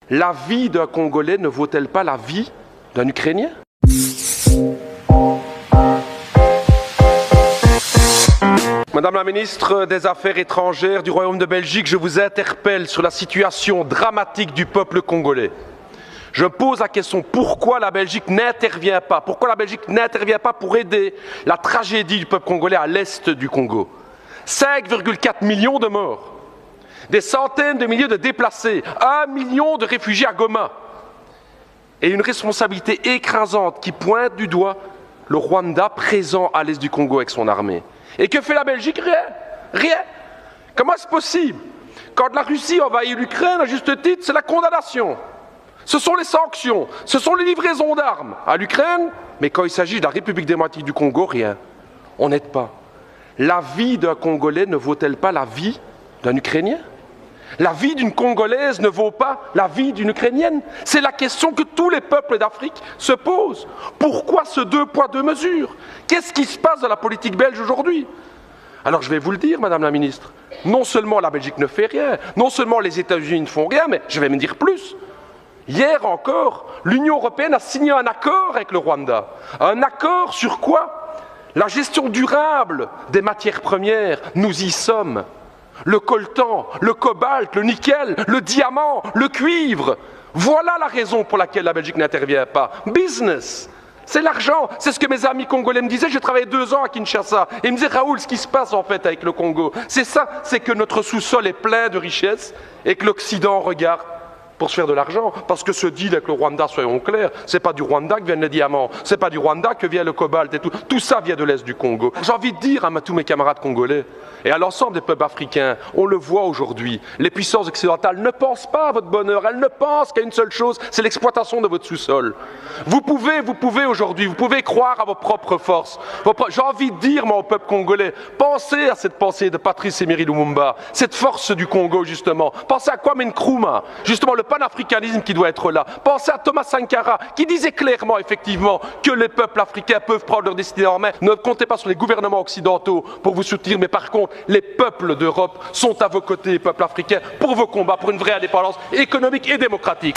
La vie d'un Congolais ne vaut-elle pas la vie d'un Ukrainien? Madame la ministre des Affaires étrangères du Royaume de Belgique, je vous interpelle sur la situation dramatique du peuple congolais. Je pose la question, pourquoi la Belgique n'intervient pas? Pourquoi la Belgique n'intervient pas pour aider la tragédie du peuple congolais à l'est du Congo? 5,4 millions de morts, des centaines de milliers de déplacés, 1 million de réfugiés à Goma, et une responsabilité écrasante qui pointe du doigt le Rwanda présent à l'est du Congo avec son armée. Et que fait la Belgique? Rien. Rien. Comment est-ce possible? Quand la Russie envahit l'Ukraine, à juste titre, c'est la condamnation. Ce sont les sanctions, ce sont les livraisons d'armes à l'Ukraine, mais quand il s'agit de la République démocratique du Congo, rien. On n'aide pas. La vie d'un Congolais ne vaut-elle pas la vie d'un Ukrainien? La vie d'une Congolaise ne vaut pas la vie d'une Ukrainienne? C'est la question que tous les peuples d'Afrique se posent. Pourquoi ce 2 poids 2 mesures? Qu'est-ce qui se passe dans la politique belge aujourd'hui? Alors je vais vous le dire, Madame la Ministre, non seulement la Belgique ne fait rien, non seulement les États-Unis ne font rien, mais je vais me dire plus. Hier encore, l'Union européenne a signé un accord avec le Rwanda. Un accord sur quoi? La gestion durable des matières premières. Nous y sommes. Le coltan, le cobalt, le nickel, le diamant, le cuivre. Voilà la raison pour laquelle la Belgique n'intervient pas. Business. C'est l'argent. C'est ce que mes amis congolais me disaient. J'ai travaillé 2 ans à Kinshasa. Et ils me disaient, Raoul, ce qui se passe en fait avec le Congo, c'est ça, c'est que notre sous-sol est plein de richesses et que l'Occident regarde pour se faire de l'argent, parce que ce deal avec le Rwanda, soyons clairs, c'est pas du Rwanda que viennent les diamants, c'est pas du Rwanda que vient le cobalt et tout. Tout ça vient de l'Est du Congo. J'ai envie de dire à tous mes camarades congolais et à l'ensemble des peuples africains, on le voit aujourd'hui, les puissances occidentales ne pensent pas à votre bonheur, elles ne pensent qu'à une seule chose, c'est l'exploitation de votre sous-sol. Vous pouvez aujourd'hui, vous pouvez croire à vos propres forces. J'ai envie de dire, moi, au peuple congolais, pensez à cette pensée de Patrice Emery Lumumba, cette force du Congo, justement. Pensez à Kwame Nkrumah, justement, le panafricanisme qui doit être là. Pensez à Thomas Sankara, qui disait clairement, effectivement, que les peuples africains peuvent prendre leur destinée en main. Ne comptez pas sur les gouvernements occidentaux pour vous soutenir, mais par contre, les peuples d'Europe sont à vos côtés, les peuples africains, pour vos combats, pour une vraie indépendance économique et démocratique.